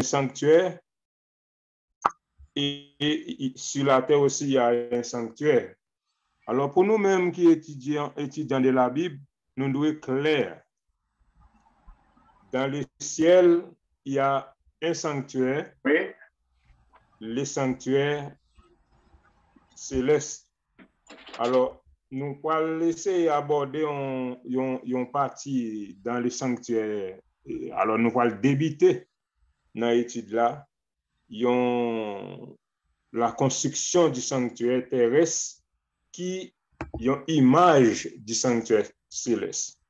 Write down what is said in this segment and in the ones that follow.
sanctuaire et sur la terre aussi, il y a un sanctuaire. Alors, pour nous-mêmes qui étudiants de la Bible, nous devons être clairs. Dans le ciel, il y a un sanctuaire, Oui. le sanctuaire céleste. Alors, nous allons laisser aborder une partie dans le sanctuaire. Alors, nous allons débuter dans l'étude là, la construction du sanctuaire terrestre qui est une image du sanctuaire céleste.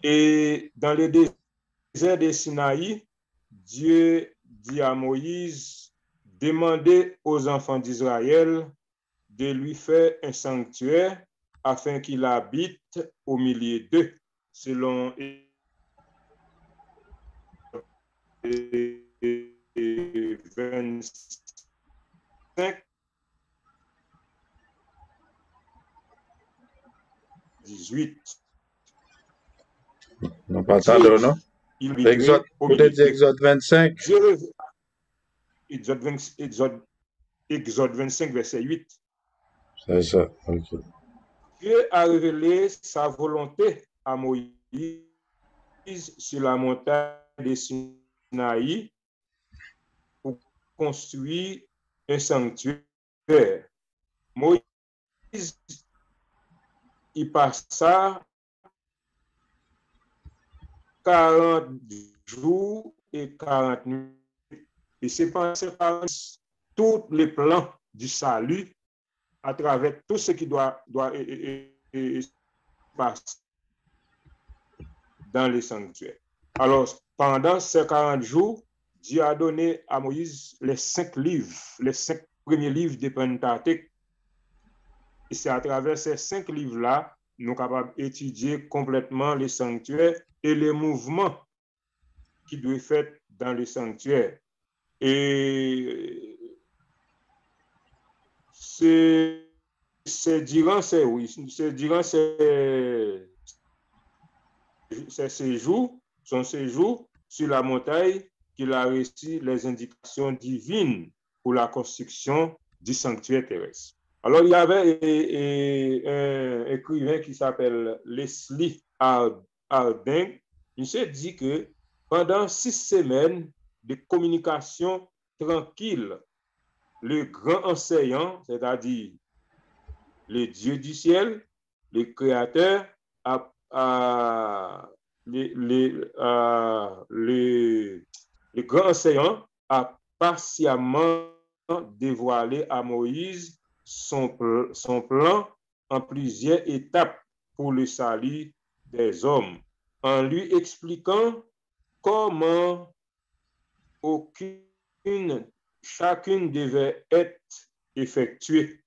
Et dans le désert de Sinaï, Dieu dit à Moïse, demandez aux enfants d'Israël de lui faire un sanctuaire afin qu'il habite au milieu d'eux, selon 25, 18. Non, pas attendre, non? Exode, peut-être Exode 25. Exode 25, verset 8. C'est ça, ok. Dieu a révélé sa volonté à Moïse sur la montagne de Sinaï pour construire un sanctuaire. Moïse, il passa 40 jours et 40 nuits. Et c'est par tous les plans du salut à travers tout ce qui doit passer dans les sanctuaires. Alors, pendant ces 40 jours, Dieu a donné à Moïse les 5 livres, les 5 premiers livres de Pentateuque. Et c'est à travers ces 5 livres-là, nous sommes capables d'étudier complètement les sanctuaires et les mouvements qui doivent être faits dans les sanctuaires. Et c'est durant ces séjours, son séjour sur la montagne, qu'il a reçu les indications divines pour la construction du sanctuaire terrestre. Alors, il y avait un écrivain qui s'appelle Leslie Harding. Il s'est dit que pendant 6 semaines de communication tranquille, le grand enseignant, c'est-à-dire le Dieu du ciel, le Créateur, le grand enseignant a patiemment dévoilé à Moïse son plan en plusieurs étapes pour le salut des hommes, en lui expliquant comment chacune devait être effectuée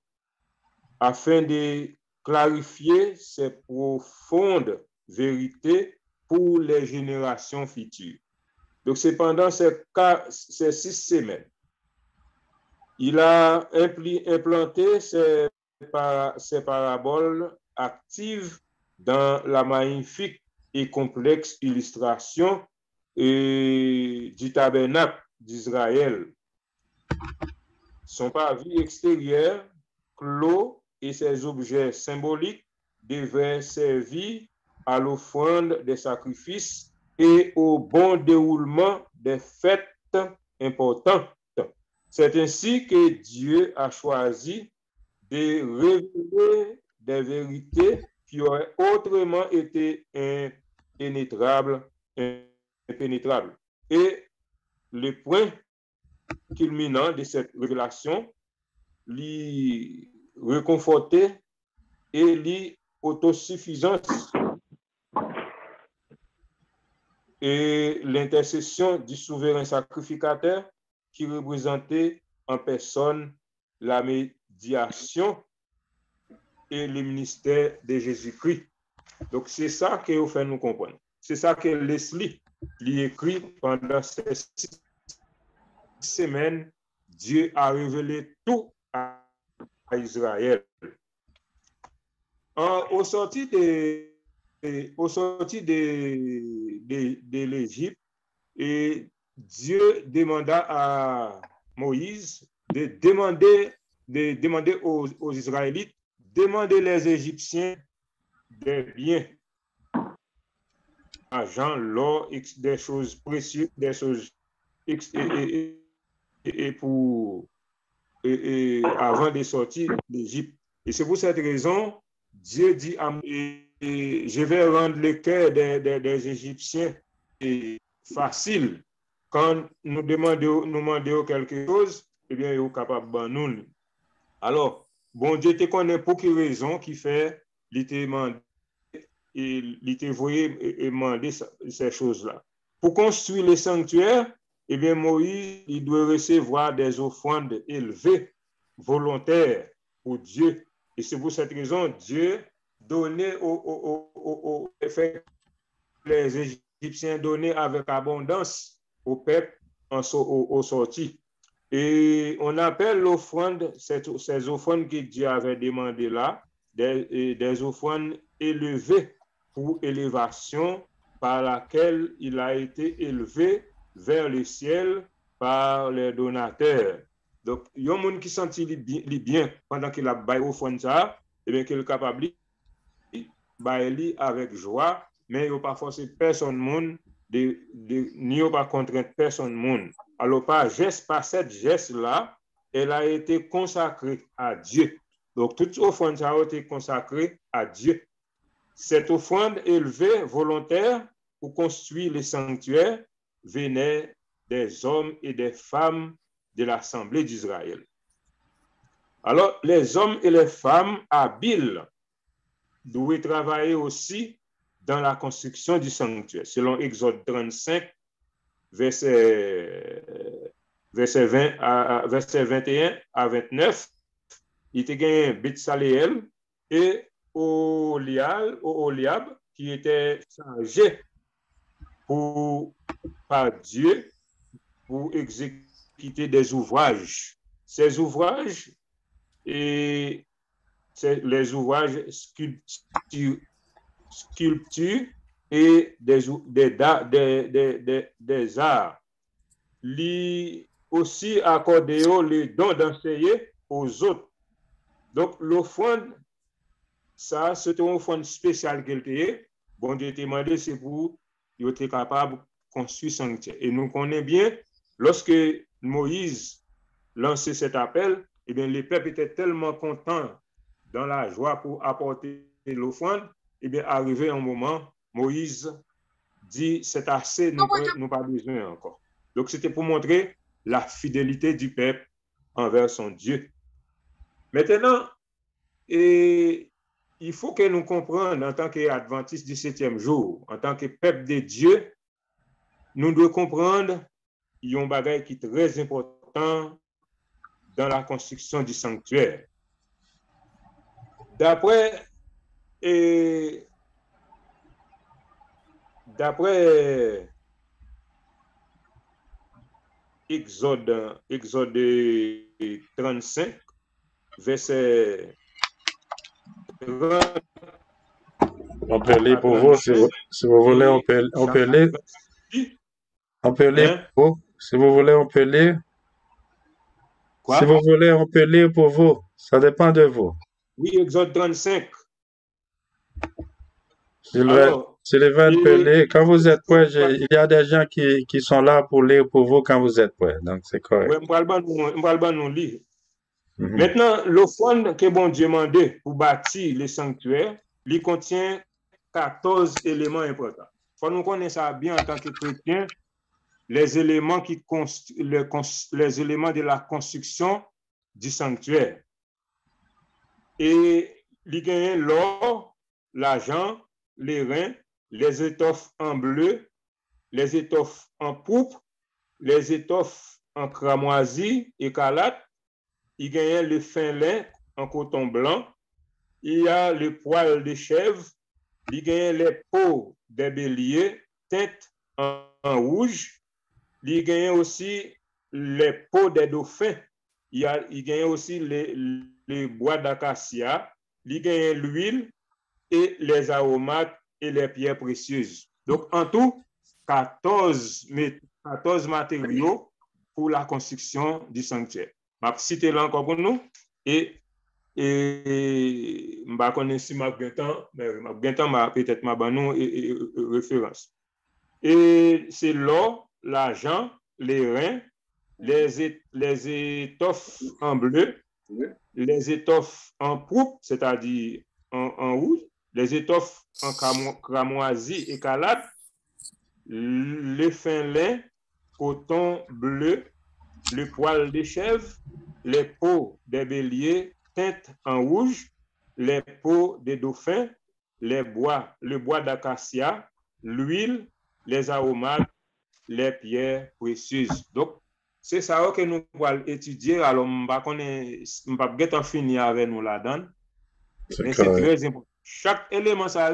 afin de clarifier ces profondes vérités pour les générations futures. Donc, c'est pendant ces 6 semaines. Il a implanté ces paraboles actives dans la magnifique et complexe illustration du tabernacle d'Israël. Son parvis extérieur, clos, et ses objets symboliques devaient servir à l'offrande des sacrifices et au bon déroulement des fêtes importantes. C'est ainsi que Dieu a choisi de révéler des vérités qui auraient autrement été impénétrables. Et le point culminant de cette révélation, réconforter et l'autosuffisance et l'intercession du souverain sacrificateur qui représentait en personne la médiation et le ministère de Jésus-Christ. Donc, c'est ça que vous faites nous comprendre. C'est ça que Leslie lui écrit pendant ces 6 semaines. Dieu a révélé tout à Israël. Au sorti de l'Égypte, et Dieu demanda à Moïse de demander aux Israélites, demander les Égyptiens des biens, argent, l'or, des choses précieuses, des choses avant de sortir d'Égypte. Et c'est pour cette raison, Dieu dit à Moïse, je vais rendre le cœur des Égyptiens facile. Quand nous demandons quelque chose, eh bien, ils sont capables de nous. Alors, bon Dieu te connaît pour quelle raison qui fait, il te voyé et demandé ces choses-là. Pour construire le sanctuaire, eh bien, Moïse, il doit recevoir des offrandes élevées, volontaires pour Dieu. Et c'est pour cette raison, Dieu donnait les Égyptiens donnaient avec abondance au peuple au sorti. Et on appelle l'offrande, ces offrandes que Dieu avait demandées là, des offrandes élevées pour élévation par laquelle il a été élevé vers le ciel par les donateurs. Donc, il y a un monde qui sentit bien pendant qu'il a baillé offrande ça, et bien qu'il est capable de bailler avec joie, mais il n'y a pas forcé personne monde, ni pas contraint personne monde. Alors, par cette geste-là, elle a été consacrée à Dieu. Donc, toute offrande a été consacrée à Dieu. Cette offrande élevée, volontaire, pour construire le sanctuaire, venait des hommes et des femmes de l'Assemblée d'Israël. Alors, les hommes et les femmes habiles doivent travailler aussi dans la construction du sanctuaire. Selon Exode 35, verset 21 à 29, il y a Betsaleel et Oliab qui étaient chargés par Dieu pour exécuter des ouvrages. Ces ouvrages, et les ouvrages sculptures et des arts. Lui aussi accordé le don d'enseigner aux autres. Donc, l'offrande, ça, c'est une offrande spéciale qu'elle était. Bon Dieu t'a demandé, c'est pour être capable de construire sanctuaire. Et nous connaissons bien, lorsque Moïse lançait cet appel, eh bien, les peuples étaient tellement contents dans la joie pour apporter l'offrande, eh bien, arrivé un moment, Moïse dit, c'est assez, nous n'avons pas besoin encore. Donc, c'était pour montrer la fidélité du peuple envers son Dieu. Maintenant, il faut que nous comprenions en tant qu'adventistes du 7e jour, en tant que peuple de Dieu, nous devons comprendre qu'il y a un bagage qui est très important dans la construction du sanctuaire. D'après Exode 35, verset 30. On peut lire pour vous, si vous voulez, on peut lire. On peut lire pour vous. Si vous voulez, on peut lire. Quoi? Si vous voulez, on peut lire pour vous. Ça dépend de vous. Oui, Exode 35. Sylvain peut lire. Quand vous êtes prêts, il y a des gens qui sont là pour lire pour vous quand vous êtes prêts. Donc, c'est correct. Oui, on va nous lire. Maintenant, l'offrande que bon Dieu demandé pour bâtir le sanctuaire, il contient 14 éléments importants. Il faut nous connaître ça bien en tant que chrétiens, les éléments de la construction du sanctuaire. Et il y a l'or, l'argent, les reins, les étoffes en bleu, les étoffes en pourpre, les étoffes en cramoisi, écarlate. Il y a le fin lin en coton blanc, il y a le poil de chèvre, il y a les peaux des béliers teintes en rouge, il y a aussi les peaux des dauphins, il y a aussi les bois d'acacia, il y a l'huile et les aromates et les pierres précieuses. Donc, en tout, 14 14 matériaux pour la construction du sanctuaire. Je vais citer là encore pour nous. Et je ne sais pas si je peut-être ma référence. Et c'est l'or, l'argent, les reins, les étoffes en bleu, les étoffes en pourpre, c'est-à-dire en rouge, les étoffes en cramoisi écarlate, le fin lin, coton bleu, le poil des chèvres, les peaux des béliers teintes en rouge, les peaux des dauphins, le bois d'acacia, l'huile, les aromates, les pierres précieuses. Donc, c'est ça que nous allons étudier. Alors, je ne vais pas finir avec nous là-dedans. Mais c'est très important. Chaque élément ça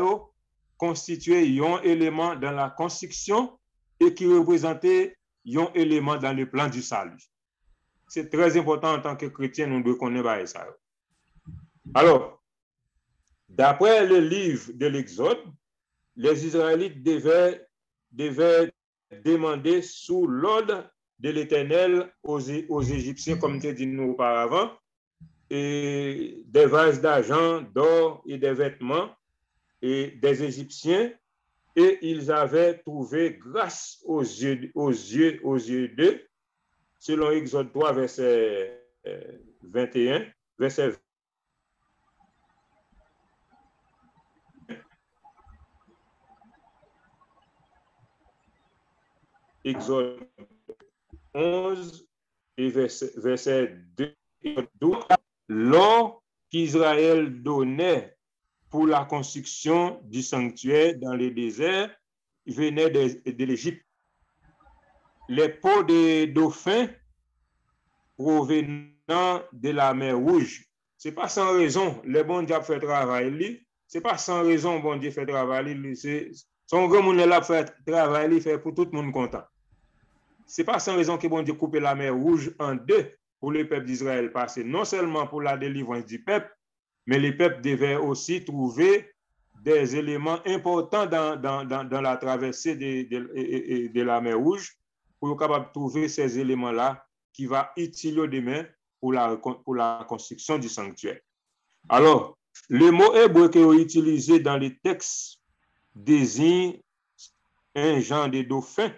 constitue un élément dans la construction et qui représentait un élément dans le plan du salut. C'est très important en tant que chrétien, nous devons connaître ça. Alors, d'après le livre de l'Exode, les Israélites devaient demander sous l'ordre de l'Éternel aux Égyptiens, comme tu as dit nous auparavant, et des vases d'argent, d'or et des vêtements et des Égyptiens, et ils avaient trouvé grâce aux yeux d'eux, selon Exode 3, verset 21, verset 20. Exode 11 et verset 2 et 12. L'or qu'Israël donnait pour la construction du sanctuaire dans le désert venait de l'Égypte. Les peaux des dauphins provenant de la mer Rouge. Ce n'est pas sans raison le bon Dieu fait travail. Ce n'est pas sans raison bon Dieu fait travail. Son grand monde là fait travail, fait pour tout le monde content. Ce n'est pas sans raison que bon Dieu coupe la mer Rouge en deux pour le peuple d'Israël passer, non seulement pour la délivrance du peuple, mais les peuples devaient aussi trouver des éléments importants dans la traversée de la mer Rouge pour être capable de trouver ces éléments-là qui vont utiliser demain pour la construction du sanctuaire. Alors, le mot hébreu qui est utilisé dans les textes désigne un genre de dauphin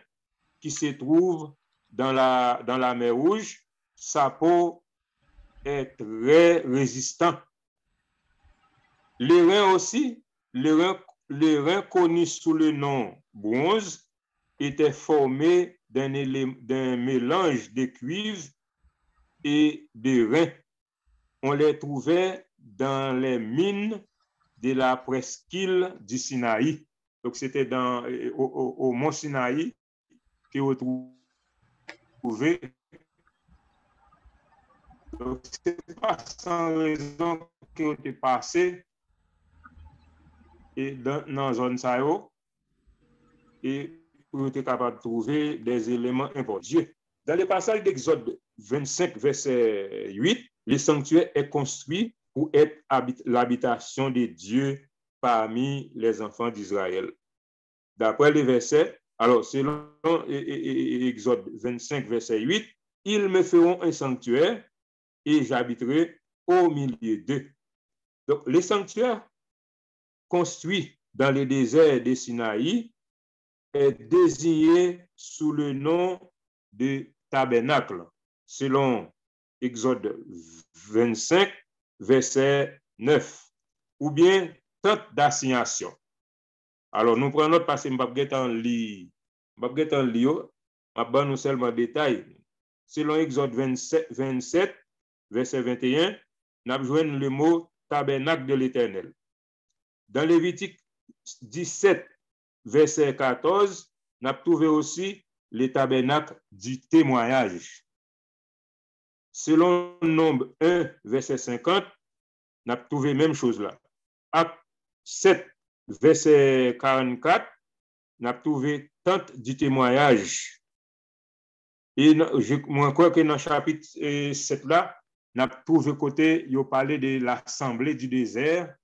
qui se trouve dans la mer Rouge. Sa peau est très résistant. Les reins aussi, les reins connus sous le nom bronze étaient formés d'un mélange de cuivre et de reins. On les trouvait dans les mines de la presqu'île du Sinaï. Donc, c'était au mont Sinaï qu'on trouvait. Donc, ce n'est pas sans raison qu'on est passé dans la zone Sao et pour être capable de trouver des éléments importants. Dans le passage d'Exode 25, verset 8, le sanctuaire est construit pour être l'habitation de Dieu parmi les enfants d'Israël. D'après les versets, alors selon Exode 25, verset 8, ils me feront un sanctuaire et j'habiterai au milieu d'eux. Donc, les sanctuaires construits dans le désert de Sinaï est désigné sous le nom de tabernacle, selon Exode 25, verset 9, ou bien tente d'assignation. Alors, nous prenons notre passé, je vais nous seulement détail. Selon Exode 27, verset 21, nous avons joué le mot tabernacle de l'Éternel. Dans Lévitique 17, verset 14, nous avons trouvé aussi le tabernacle du témoignage. Selon Nombre 1, verset 50, nous avons trouvé la même chose là. Acte 7, verset 44, nous avons trouvé tente du témoignage. Et je crois que dans le chapitre 7 là, nous avons trouvé côté, il parlait de l'assemblée du désert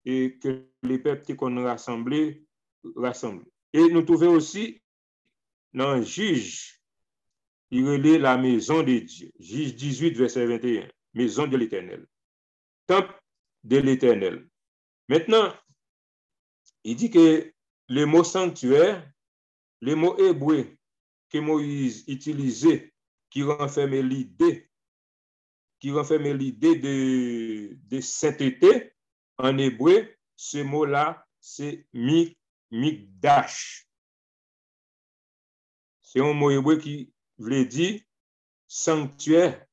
et que les peuples qu'on a rassemblés. Et nous trouvons aussi dans Juge il relève la maison de Dieu. Juge 18, verset 21. Maison de l'Éternel. Temple de l'Éternel. Maintenant, il dit que le mot sanctuaire, le mot hébreu que Moïse utilisait, qui renfermait l'idée de sainteté, en hébreu, ce mot-là, c'est mikdash. C'est un mot hébreu qui veut dire sanctuaire,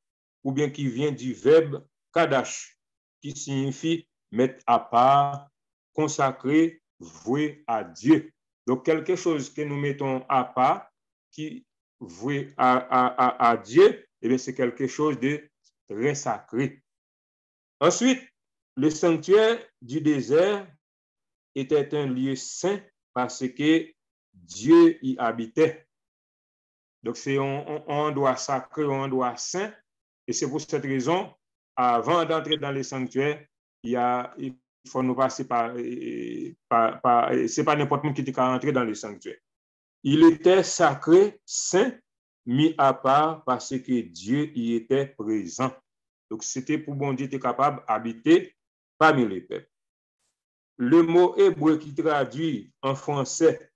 ou bien qui vient du verbe kadash, qui signifie mettre à part, consacrer, vouer à Dieu. Donc, quelque chose que nous mettons à part, qui voué à Dieu, eh bien, c'est quelque chose de très sacré. Ensuite, le sanctuaire du désert était un lieu saint parce que Dieu y habitait. Donc, c'est un endroit sacré, un endroit saint. Et c'est pour cette raison, avant d'entrer dans les sanctuaires, il faut nous passer c'est pas n'importe qui peut entrer dans les sanctuaires. Il était sacré, saint, mis à part parce que Dieu y était présent. Donc, c'était pour bon Dieu être capable d'habiter parmi les peuples. Le mot hébreu qui traduit en français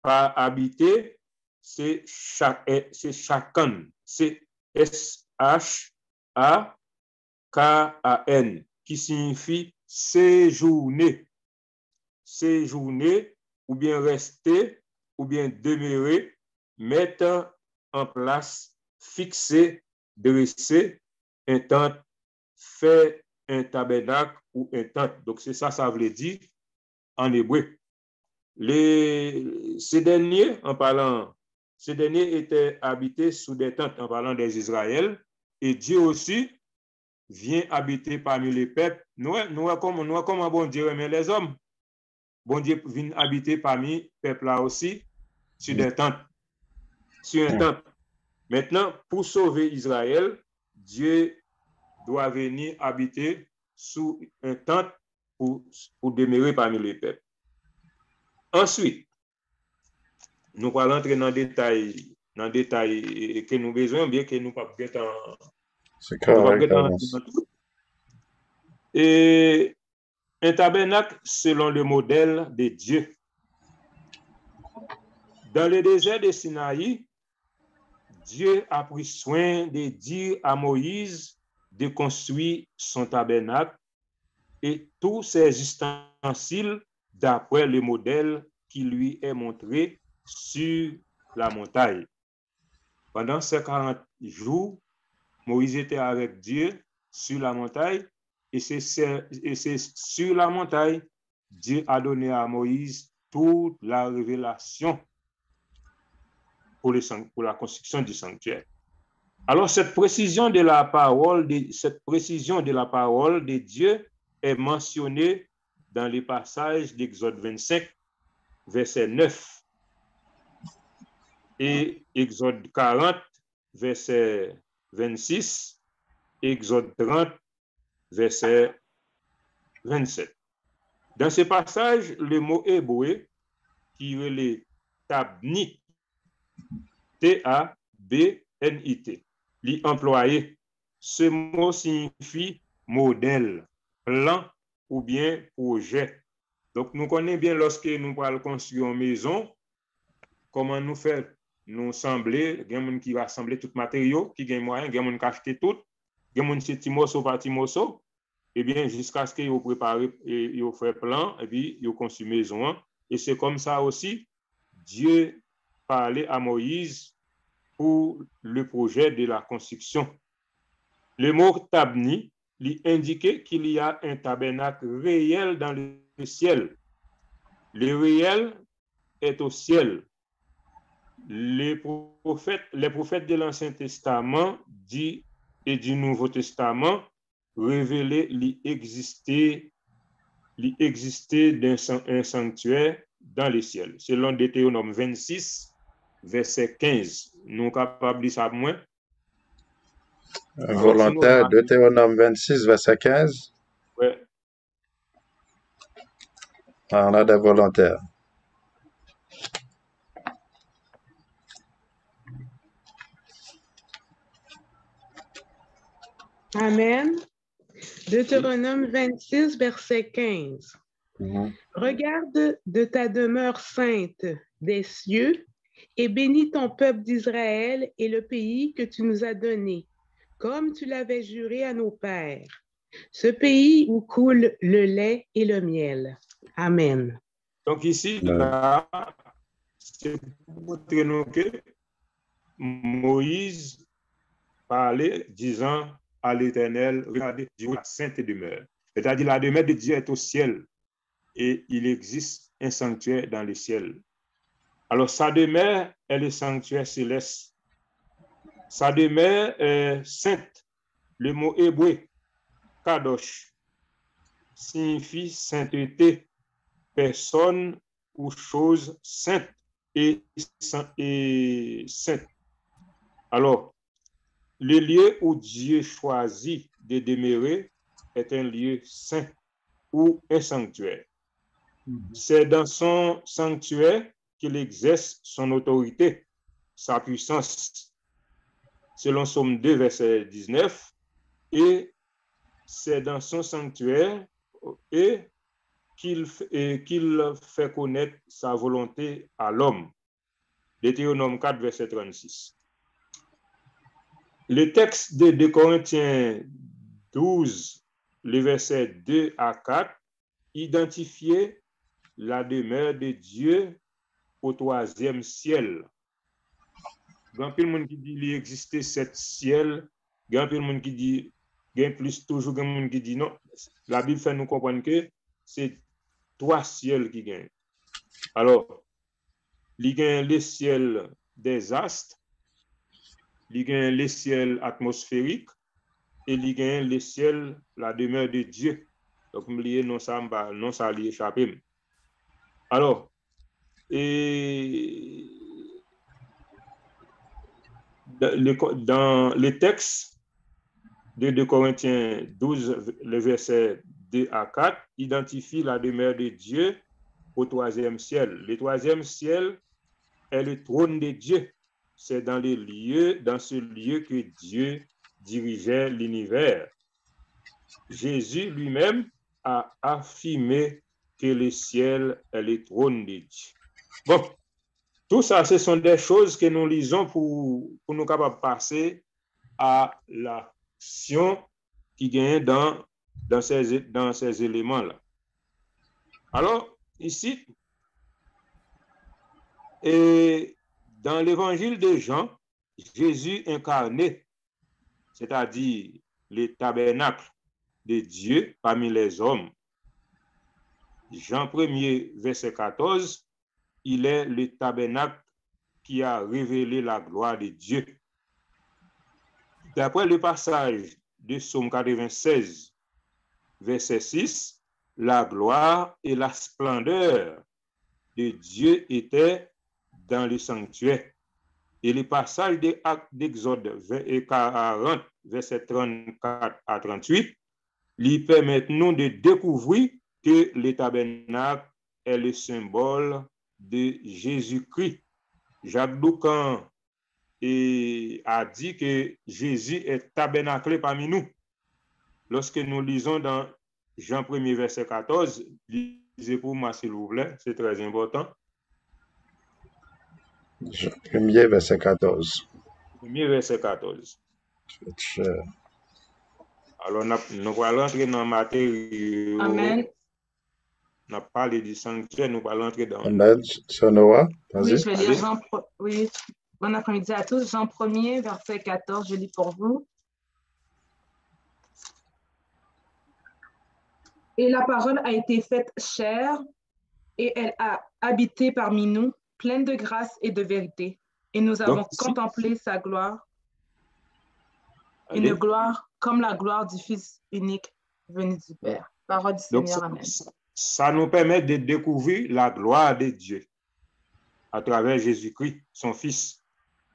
par habiter, c'est chacun. C'est S-H-A-K-A-N, qui signifie séjourner. Séjourner, ou bien rester, ou bien demeurer, mettre en place, fixer, dresser, un tente, faire un tabernacle ou un tente. Donc, c'est ça, ça veut dire en hébreu. Ces derniers étaient habités sous des tentes en parlant des Israël, et Dieu aussi vient habiter parmi les peuples. Nous, comme bon Dieu aime les hommes, bon Dieu vient habiter parmi les peuples là aussi, sur des tentes, sur un temple. Maintenant, pour sauver Israël, Dieu doit venir habiter sous un temple pour demeurer parmi les peuples. Ensuite, nous allons entrer dans le détail que nous besoin, bien que nous ne pouvons pas C'est correct. Et un tabernacle selon le modèle de Dieu. Dans le désert de Sinaï, Dieu a pris soin de dire à Moïse de construire son tabernacle et tous ses ustensiles d'après le modèle qui lui est montré sur la montagne. Pendant ces 40 jours, Moïse était avec Dieu sur la montagne et c'est sur la montagne Dieu a donné à Moïse toute la révélation pour la construction du sanctuaire. Alors, cette précision de la parole de Dieu est mentionnée dans les passages d'Exode 25, verset 9, et Exode 40, verset 26, Exode 30, verset 27. Dans ce passage, le mot hébreu qui est le tabnit, T-A-B-N-I-T, l'employé. Ce mot signifie modèle, plan ou bien projet. Donc, nous connaissons bien lorsque nous parlons construire une maison, comment nous faire, nous assembler, il y a des gens qui rassemblent tout matériaux, qui ont moyen, il y a des gens qui achètent tout, il y a des gens qui petit morceau par petit morceau, et bien jusqu'à ce qu'ils préparent et ils font plan, et puis ils construisent maison. Et c'est comme ça aussi, Dieu parlait à Moïse pour le projet de la construction. Le mot tabni lui indiquait qu'il y a un tabernacle réel dans le ciel. Le réel est au ciel. Les prophètes de l'Ancien Testament et du Nouveau Testament révélaient l'existence d'un sanctuaire dans le ciel. Selon Deutéronome 26, verset 15. Nous sommes capables de dire ça moins. Volontaire, Deutéronome 26, verset 15. Ouais. On a des volontaires. Amen. Deutéronome 26, verset 15. Regarde de ta demeure sainte des cieux et bénis ton peuple d'Israël et le pays que tu nous as donné, comme tu l'avais juré à nos pères, ce pays où coule le lait et le miel. Amen. Donc ici, là, c'est pour montrer nous que Moïse parlait disant à l'Éternel, regardez, Dieu, la sainte demeure. C'est-à-dire la demeure de Dieu est au ciel et il existe un sanctuaire dans le ciel. Alors sa demeure est le sanctuaire céleste. Sa demeure est sainte. Le mot hébreu, kadosh, signifie sainteté, personne ou chose sainte et sainte. Alors, le lieu où Dieu choisit de demeurer est un lieu saint ou un sanctuaire. C'est dans son sanctuaire qu'il exerce son autorité, sa puissance, selon Somme 2, verset 19, et c'est dans son sanctuaire qu'il fait connaître sa volonté à l'homme. Deutéronome 4, verset 36. Le texte de 2 Corinthiens 12, les versets 2 à 4, identifiait la demeure de Dieu au troisième ciel. Grand pile monde qui dit qu'il existait sept ciels, grand pile monde qui dit gain plus toujours grand monde qui dit non. La Bible fait nous comprendre que c'est trois ciels qui gagnent. Alors, il y a les ciels des astres, il y a les ciels atmosphériques et il y a les ciels, la demeure de Dieu. Donc, non ça lui échappé. Alors, et dans les textes de 2 Corinthiens 12, le verset 2 à 4, identifie la demeure de Dieu au troisième ciel. Le troisième ciel est le trône de Dieu. C'est dans ce lieu que Dieu dirigeait l'univers. Jésus lui-même a affirmé que le ciel est le trône de Dieu. Bon, tout ça, ce sont des choses que nous lisons pour nous capables de passer à l'action qui gagne dans ces éléments-là. Alors, ici, et dans l'évangile de Jean, Jésus incarné, c'est-à-dire le tabernacle de Dieu parmi les hommes. Jean 1er, verset 14, il est le tabernacle qui a révélé la gloire de Dieu. D'après le passage de Psaume 96, verset 6, la gloire et la splendeur de Dieu étaient dans le sanctuaire. Et le passage d'Exode 40, verset 34 à 38, lui permet nous de découvrir que le tabernacle est le symbole de Jésus-Christ. Jacques Doucan a dit que Jésus est tabernaclé parmi nous. Lorsque nous lisons dans Jean 1er, verset 14, lisez pour moi s'il vous plaît, c'est très important. Jean 1er, verset 14. 1er, verset 14. Alors, nous allons entrer dans la matière. Amen. On a parlé du sanctuaire, nous allons entrer dans. Amen. Sonoa, vas-y. Oui, je vais lire Jean. Oui, bon après-midi à tous. Jean 1er, verset 14, je lis pour vous. Et la parole a été faite chair, et elle a habité parmi nous, pleine de grâce et de vérité. Et nous avons contemplé sa gloire, une gloire comme la gloire du Fils unique venu du Père. Parole du Seigneur, amen. Ça nous permet de découvrir la gloire de Dieu à travers Jésus-Christ, son Fils.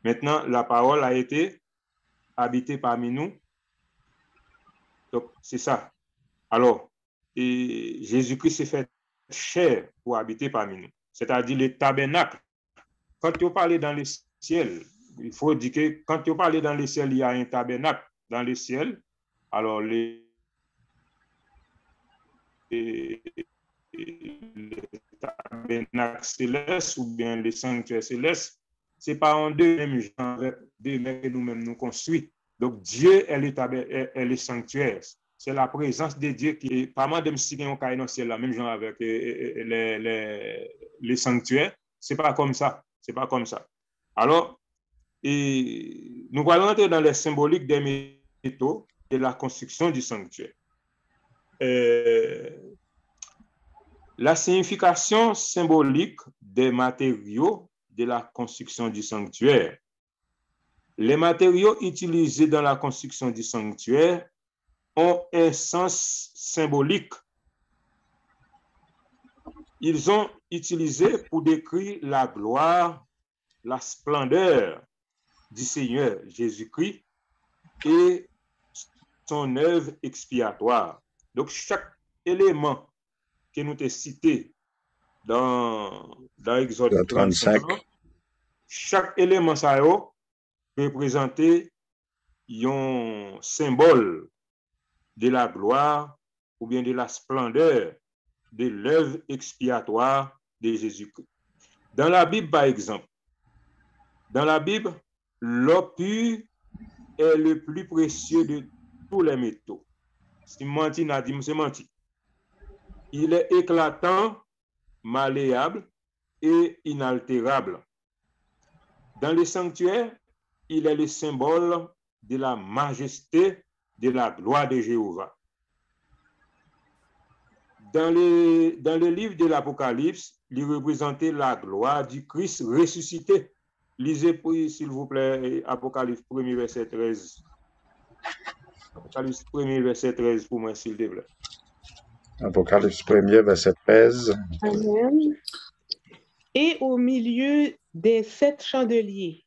Maintenant, la parole a été habitée parmi nous. Donc, c'est ça. Alors, et Jésus-Christ s'est fait chair pour habiter parmi nous, c'est-à-dire le tabernacle. Quand tu parles dans le ciel, il faut dire que quand tu parles dans le ciel, il y a un tabernacle dans le ciel. Alors, les tabernacles célestes ou bien les sanctuaires célestes, ce n'est pas en deux mêmes gens que nous-mêmes nous construisons. Donc, Dieu est le sanctuaire. C'est la présence de Dieu qui est pas mal de mystiques au ciel, la même genre avec les sanctuaires. C'est pas comme ça. C'est pas comme ça. Alors, nous allons entrer dans les symboliques des métaux de la construction du sanctuaire. La signification symbolique des matériaux de la construction du sanctuaire. Les matériaux utilisés dans la construction du sanctuaire ont un sens symbolique. Ils sont utilisés pour décrire la gloire, la splendeur du Seigneur Jésus-Christ et son œuvre expiatoire. Donc, chaque élément que nous avons cité dans Exode 35, chaque élément ça représente un symbole de la gloire ou bien de la splendeur de l'œuvre expiatoire de Jésus-Christ. Dans la Bible, par exemple, l'or pur est le plus précieux de tous les métaux. Si menti n'a dit, c'est menti. Il est éclatant, malléable et inaltérable. Dans le sanctuaire, il est le symbole de la majesté, de la gloire de Jéhovah. Dans le livre de l'Apocalypse, il représentait la gloire du Christ ressuscité. Lisez, s'il vous plaît, Apocalypse 1er, verset 13. Apocalypse 1er, verset 13 pour moi, s'il vous plaît. Apocalypse 1er, verset 13. Amen. Et au milieu des 7 chandeliers,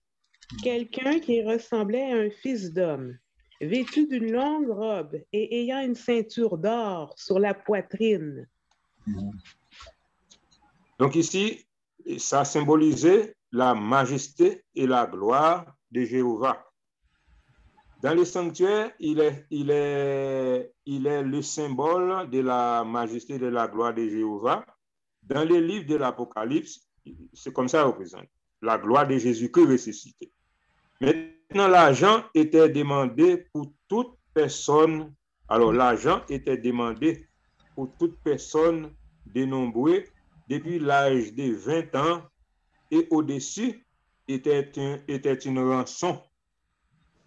quelqu'un qui ressemblait à un fils d'homme, vêtu d'une longue robe et ayant une ceinture d'or sur la poitrine. Donc ici, ça symbolisait la majesté et la gloire de Jéhovah. Dans le sanctuaire, il est le symbole de la majesté et de la gloire de Jéhovah. Dans le livre de l'Apocalypse, c'est comme ça représente la gloire de Jésus-Christ ressuscité. Maintenant, l'argent était demandé pour toute personne. Alors, l'argent était demandé pour toute personne dénombrée depuis l'âge de 20 ans et au-dessus était une rançon.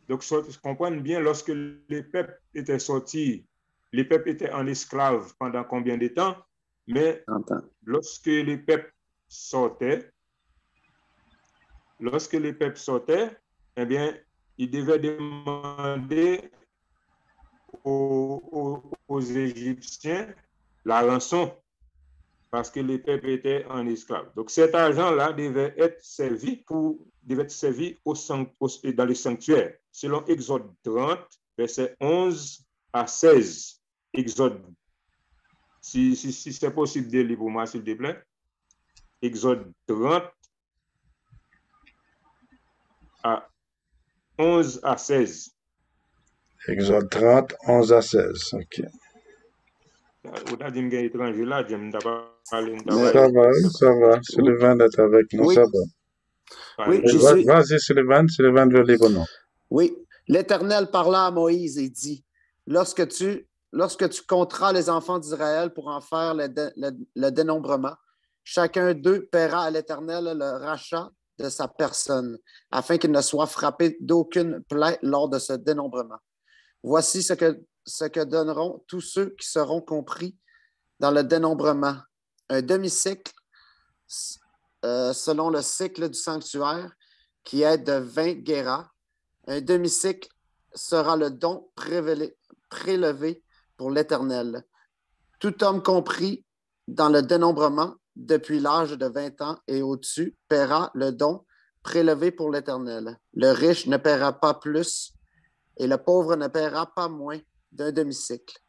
Donc, je comprends bien, lorsque les peuples étaient sortis, les peuples étaient en esclave pendant combien de temps? Mais lorsque les peuples sortaient, eh bien, ils devaient demander aux Égyptiens la rançon parce que les peuples étaient en esclave. Donc, cet argent-là devait être servi dans les sanctuaires, selon Exode 30, versets 11 à 16. Exode, si c'est possible de lire pour moi, s'il te plaît. Exode 30, à 11 à 16. Exode 30, 11 à 16. OK. Ça va. Sullivan est avec nous, oui. ça va. Oui, vas-y, Sullivan veut lire pour nous. Oui, l'Éternel parla à Moïse et dit, lorsque tu compteras les enfants d'Israël pour en faire le dénombrement, chacun d'eux paiera à l'Éternel le rachat de sa personne, afin qu'il ne soit frappé d'aucune plaie lors de ce dénombrement. Voici ce que donneront tous ceux qui seront compris dans le dénombrement. Un demi-cycle, selon le cycle du sanctuaire, qui est de 20 guéras. Un demi-cycle sera le don prélevé pour l'Éternel. Tout homme compris dans le dénombrement depuis l'âge de 20 ans et au-dessus paiera le don prélevé pour l'Éternel. Le riche ne paiera pas plus et le pauvre ne paiera pas moins d'un demi-cycle,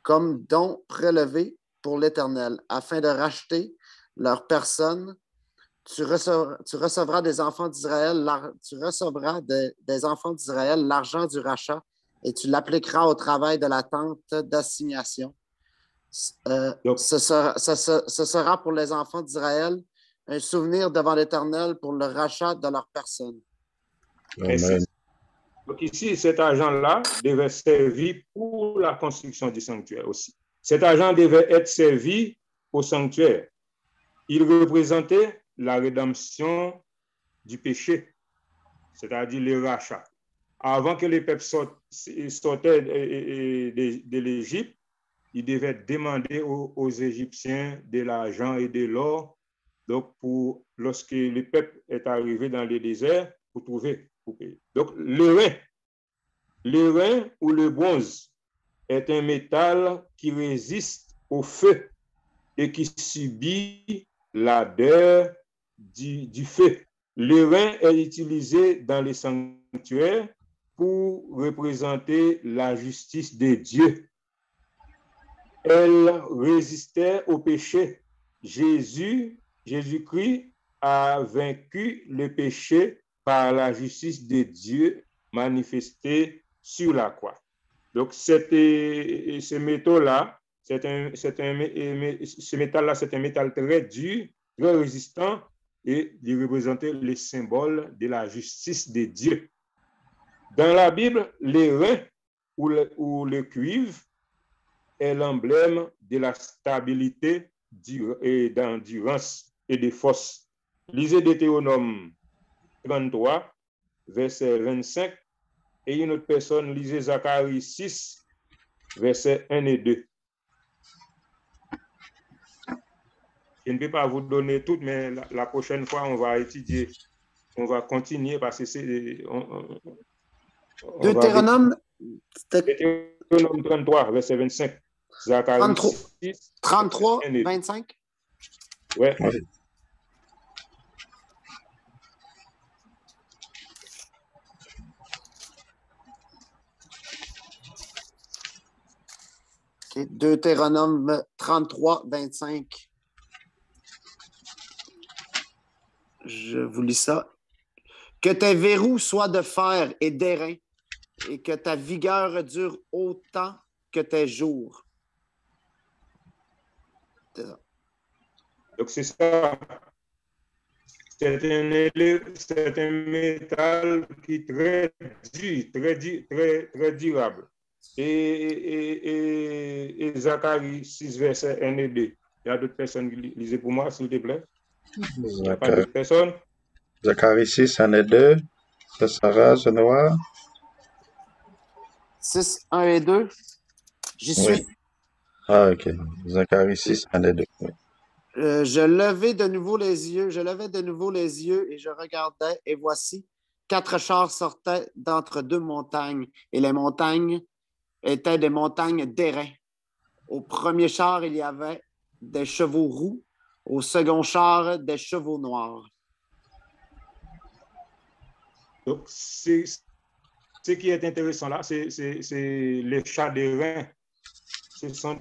comme don prélevé pour l'Éternel, afin de racheter leur personne. Tu recevras des enfants d'Israël l'argent du rachat et tu l'appliqueras au travail de la tente d'assignation. Ce sera pour les enfants d'Israël un souvenir devant l'Éternel pour le rachat de leur personne. Amen. Donc ici, cet argent-là devait servir pour la construction du sanctuaire aussi. Cet argent devait être servi au sanctuaire. Il représentait la rédemption du péché, c'est-à-dire le rachat. Avant que les peuples sortaient de l'Égypte, ils devaient demander aux Égyptiens de l'argent et de l'or. Donc, lorsque le peuple est arrivé dans le désert, pour trouver, pour payer. Donc, le rein ou le bronze est un métal qui résiste au feu et qui subit l'ardeur du feu. Le rein est utilisé dans les sanctuaires pour représenter la justice de Dieu. Elle résistait au péché. Jésus-Christ a vaincu le péché par la justice de Dieu manifestée sur la croix. Donc, ce métal-là, c'est un métal très dur, très résistant, et il représentait le symbole de la justice de Dieu. Dans la Bible, les reins ou le cuivre est l'emblème de la stabilité et d'endurance et de force. Lisez Deutéronome 33, verset 25, et une autre personne, lisez Zacharie 6, verset 1 et 2. Je ne peux pas vous donner toutes, mais la prochaine fois, on va étudier, on va continuer parce que c'est... Deutéronome 33, verset 25. Zacharie 6, 33, 25? Ouais. Okay. Deutéronome 33, 25. Je vous lis ça. Que tes verrous soient de fer et d'airain, et que ta vigueur dure autant que tes jours. C'est ça. Donc, c'est ça. C'est un métal qui est très dur, très durable. Et Zacharie 6, verset 1 et 2. Il y a d'autres personnes qui lisent pour moi, s'il te plaît. Il n'y a pas d'autres personnes. Zacharie 6, 1 et 2. C'est Sarah, c'est Noir. 6, 1 et 2. J'y suis. Oui. Ah, ok. Zacharie 6, 1 et 2. Oui. Je levais de nouveau les yeux et je regardais, et voici, 4 chars sortaient d'entre 2 montagnes, et les montagnes étaient des montagnes d'airain. Au premier char, il y avait des chevaux roux, au second char, des chevaux noirs. Donc, ce qui est intéressant là, c'est les chars d'airain. Ce sont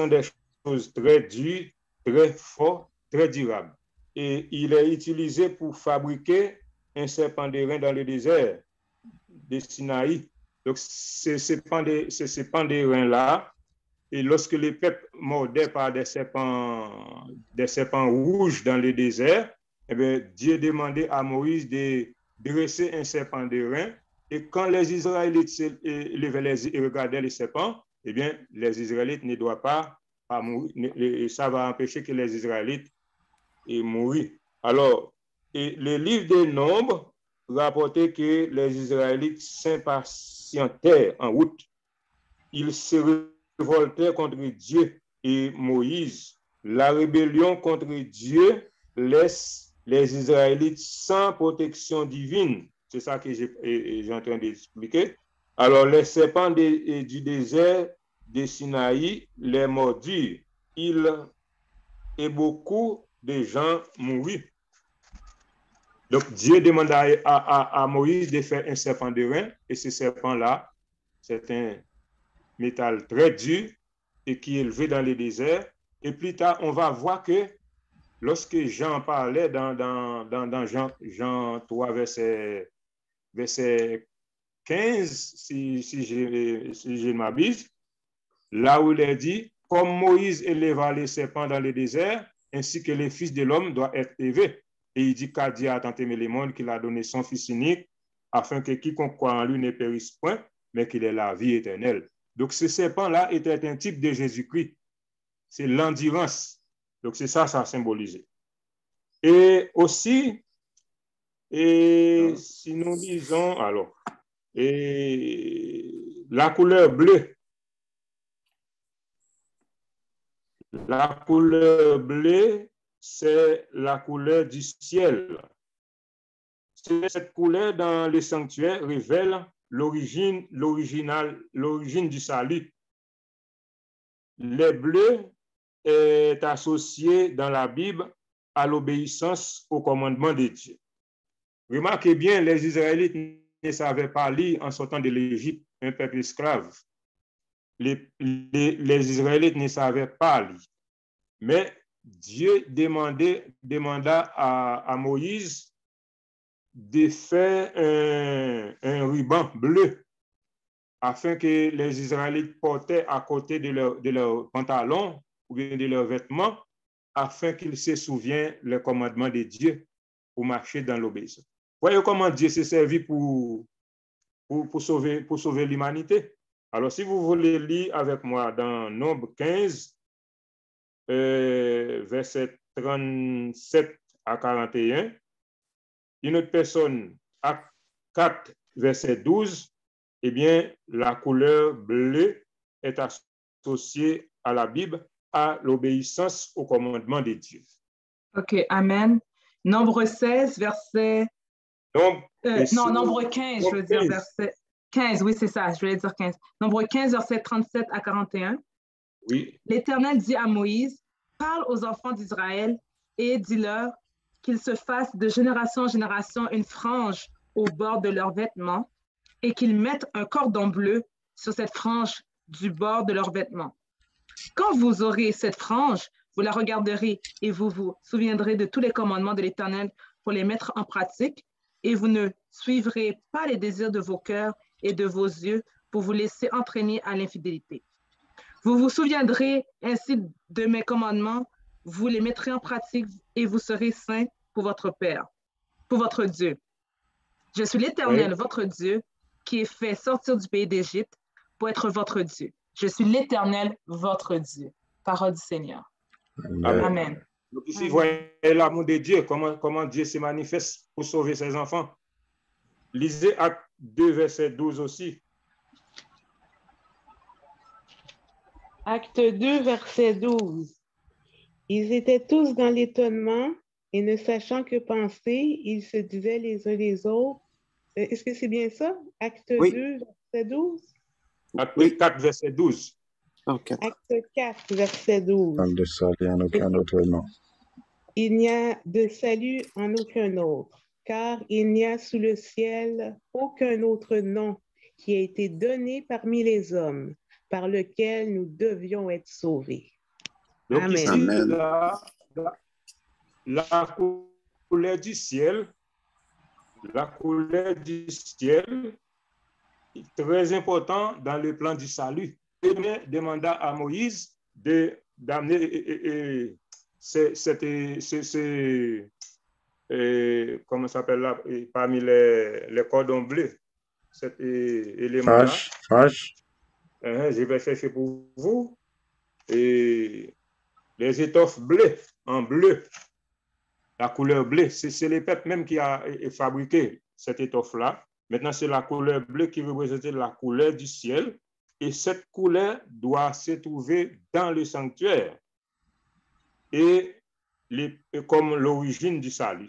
des choses très dures, très fortes, très durables. Et il est utilisé pour fabriquer un serpent d'airain dans le désert de Sinaï. Donc, ces serpents d'airain-là, et lorsque les peuples mordaient par des serpents rouges dans le désert, eh bien, Dieu demandait à Moïse de dresser un serpent d'airain. Et quand les Israélites levaient et regardaient les serpents, eh bien, les Israélites ne doivent pas mourir. Et ça va empêcher que les Israélites mourent. Alors, le livre des Nombres rapportait que les Israélites s'impatientaient en route. Ils se révoltaient contre Dieu et Moïse. La rébellion contre Dieu laisse les Israélites sans protection divine. C'est ça que j'ai en train d'expliquer. Alors, les serpents du désert de Sinaï les mordirent. Et beaucoup de gens moururent. Donc, Dieu demande à Moïse de faire un serpent d'airain. Et ce serpent-là, c'est un métal très dur et qui est élevé dans le désert. Et plus tard, on va voir que lorsque Jean parlait dans Jean 3, verset 15, si je ne m'abuse, là où il est dit, comme Moïse éleva les serpents dans le désert, ainsi que les fils de l'homme doivent être élevés. Et il dit qu'à Dieu a tant aimé le monde qu'il a donné son Fils unique, afin que quiconque croit en lui ne périsse point, mais qu'il ait la vie éternelle. Donc ce serpent-là était un type de Jésus-Christ. C'est l'endurance. Donc c'est ça symbolisait. Et aussi, si nous disons, alors, la couleur bleue. La couleur bleue, c'est la couleur du ciel. Cette couleur dans le sanctuaire révèle l'origine du salut. Le bleu est associé dans la Bible à l'obéissance au commandement de Dieu. Remarquez bien, les Israélites ne savaient pas lire en sortant de l'Égypte, un peuple esclave. Les Israélites ne savaient pas lire. Mais Dieu demanda à Moïse de faire un ruban bleu afin que les Israélites portaient à côté de leurs pantalons ou bien de leurs vêtements afin qu'ils se souviennent le commandement de Dieu pour marcher dans l'obéissance. Voyez comment Dieu s'est servi pour sauver l'humanité. Alors, si vous voulez lire avec moi dans Nombre 15, verset 37 à 41, une autre personne, Acte 4, verset 12, eh bien, la couleur bleue est associée à la Bible, à l'obéissance au commandement de Dieu. OK, Amen. Nombre 16, verset... Nombre 15, je veux dire, verset 15, oui, c'est ça, je voulais dire 15. Nombre 15, verset 37 à 41. Oui. L'Éternel dit à Moïse, parle aux enfants d'Israël et dis-leur qu'ils se fassent de génération en génération une frange au bord de leurs vêtements et qu'ils mettent un cordon bleu sur cette frange du bord de leurs vêtements. Quand vous aurez cette frange, vous la regarderez et vous vous souviendrez de tous les commandements de l'Éternel pour les mettre en pratique, et vous ne suivrez pas les désirs de vos cœurs et de vos yeux pour vous laisser entraîner à l'infidélité. Vous vous souviendrez ainsi de mes commandements, vous les mettrez en pratique et vous serez saints pour votre Père, pour votre Dieu. Je suis l'Éternel, votre Dieu, qui est fait sortir du pays d'Égypte pour être votre Dieu. Je suis l'Éternel, votre Dieu. Parole du Seigneur. Amen. Amen. Donc ici, voyez l'amour de Dieu, comment Dieu se manifeste pour sauver ses enfants. Lisez Acte 2, verset 12 aussi. Acte 2, verset 12. Ils étaient tous dans l'étonnement et ne sachant que penser, ils se disaient les uns les autres. Est-ce que c'est bien ça? Acte 2, verset 12? Acte 4, verset 12. Okay. Acte 4, verset 12. De salut en aucun autre nom. Il n'y a de salut en aucun autre, car il n'y a sous le ciel aucun autre nom qui a été donné parmi les hommes, par lequel nous devions être sauvés. Donc Amen. Ici, la couleur du ciel, est très important dans le plan du salut. Dieu demanda à Moïse d'amener comment ça s'appelle là, parmi les cordons bleus, cet élément-là. Fâche. Je vais chercher pour vous. Et les étoffes bleues, en bleu, la couleur bleue, c'est les peuples même qui a fabriqué cette étoffe-là. Maintenant, c'est la couleur bleue qui représente la couleur du ciel. Et cette couleur doit se trouver dans le sanctuaire et comme l'origine du salut.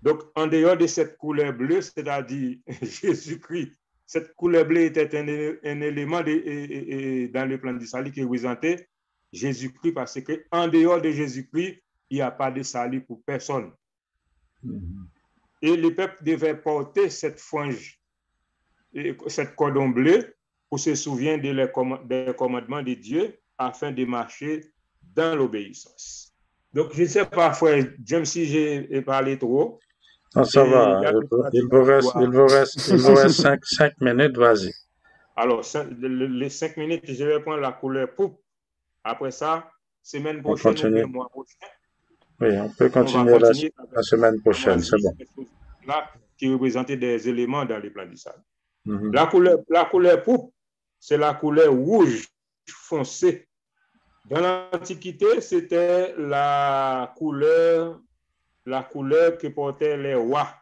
Donc, en dehors de cette couleur bleue, c'est-à-dire Jésus-Christ, cette couleur bleue était un élément dans le plan du salut qui représentait Jésus-Christ, parce qu'en dehors de Jésus-Christ, il n'y a pas de salut pour personne. Et le peuple devait porter cette frange, cette cordon bleu, pour se souvenir des commandements de Dieu, afin de marcher dans l'obéissance. Donc, je ne sais pas, frère James, si j'ai parlé trop. Non, ça va. Il vous reste 5 minutes, vas-y. Alors, les 5 minutes, je vais prendre la couleur pourpre. Après ça, semaine On prochaine ou continue. bien mois prochain. Oui, on peut continuer la semaine prochaine, c'est bon. Là, qui représentait des éléments dans les plans du sable. Mm-hmm. La couleur pourpre, c'est la couleur rouge foncée. Dans l'Antiquité, c'était la couleur que portaient les rois.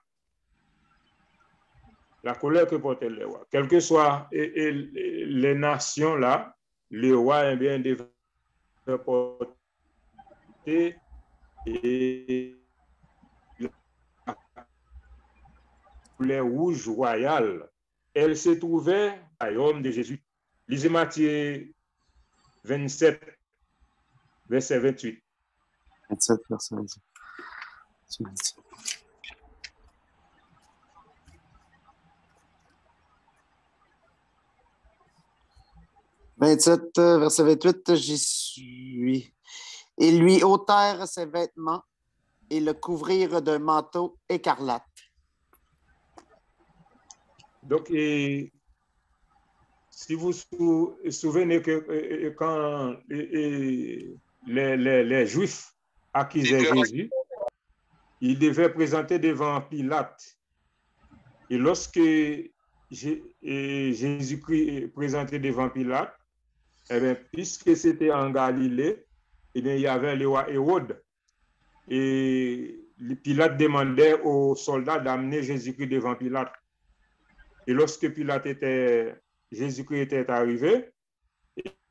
La couleur que portaient les rois. Quelles que soient les nations là, les rois bien devaient porter la couleur rouge royale. Elle se trouvait au royaume de Jésus. Lisez Matthieu 27, verset 28. 27, verset 28. 27, verset 28, j'y suis. Ils lui ôtèrent ses vêtements et le couvrirent d'un manteau écarlate. Donc, si vous vous souvenez que quand les Juifs accusaient Jésus, ils devaient présenter devant Pilate. Et lorsque Jésus-Christ est présenté devant Pilate, eh bien, puisque c'était en Galilée, eh bien, il y avait le roi Hérode. Et Pilate demandait aux soldats d'amener Jésus-Christ devant Pilate. Et lorsque Jésus-Christ était arrivé,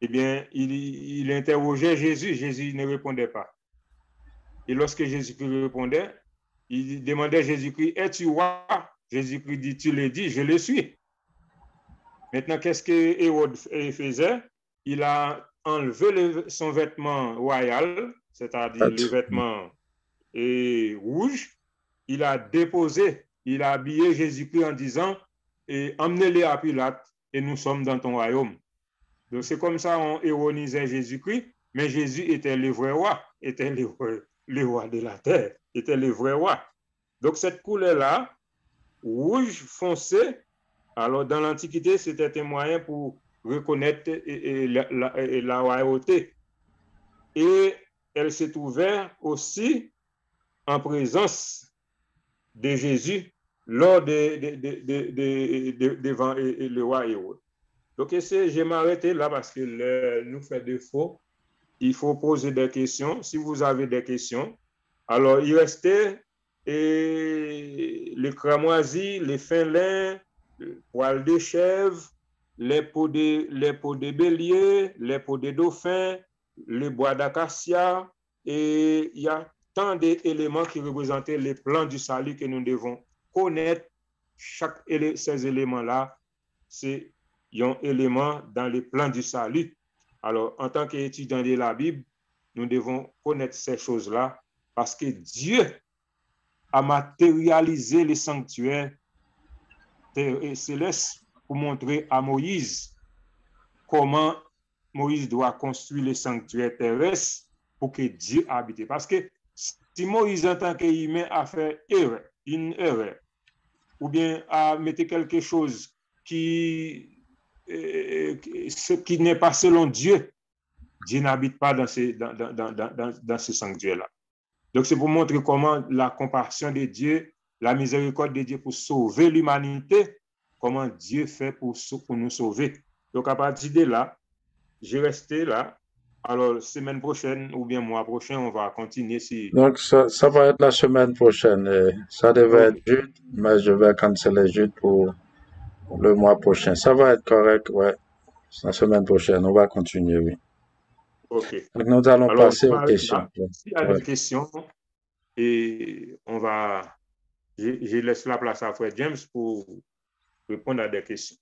eh bien, il interrogeait Jésus. Jésus ne répondait pas. Et lorsque Jésus-Christ répondait, il demandait à Jésus-Christ, es-tu roi? Jésus-Christ dit, tu l'as dit, je le suis. Maintenant, qu'est-ce que Hérode faisait? Il a enlevé son vêtement royal, c'est-à-dire le vêtement rouge. Il a déposé, il a habillé Jésus-Christ en disant, emmenez-les à Pilate et nous sommes dans ton royaume. Donc c'est comme ça on ironisait Jésus-Christ, mais Jésus était le vrai roi, était le roi de la terre, était le vrai roi. Donc cette couleur-là, rouge foncé, alors dans l'Antiquité, c'était un moyen pour reconnaître la royauté. Et elle se trouvait aussi en présence de Jésus lors devant le roi Hérode. Donc, je vais m'arrêter là parce que nous fait défaut. Il faut poser des questions. Si vous avez des questions, alors il restait les cramoisis, les fins lins, les poils de chèvre, les peaux de bélier, les peaux de dauphin, les bois d'acacia, et il y a tant d'éléments qui représentaient les plans du salut que nous devons connaître. Chaque ces éléments-là, c'est un élément dans les plans du salut. Alors, en tant qu'étudiant de la Bible, nous devons connaître ces choses-là parce que Dieu a matérialisé les sanctuaires célestes pour montrer à Moïse comment Moïse doit construire les sanctuaires terrestres pour que Dieu habite. Parce que si Moïse, en tant qu'humain, a fait une erreur, ou bien a mis quelque chose qui n'est pas selon Dieu, Dieu n'habite pas dans ce sanctuaire-là. Donc, c'est pour montrer comment la compassion de Dieu, la miséricorde de Dieu pour sauver l'humanité, comment Dieu fait pour nous sauver. Donc, à partir de là, j'ai resté là. Alors, semaine prochaine ou bien mois prochain, on va continuer. Donc, ça va être la semaine prochaine. Ça devait être Jude, mais je vais canceller Jude pour le mois prochain. Ça va être correct, ouais. La semaine prochaine, on va continuer, oui. OK. Donc, nous allons passer aux questions. S'il y a des questions, et je laisse la place à Frère James pour répondre à des questions.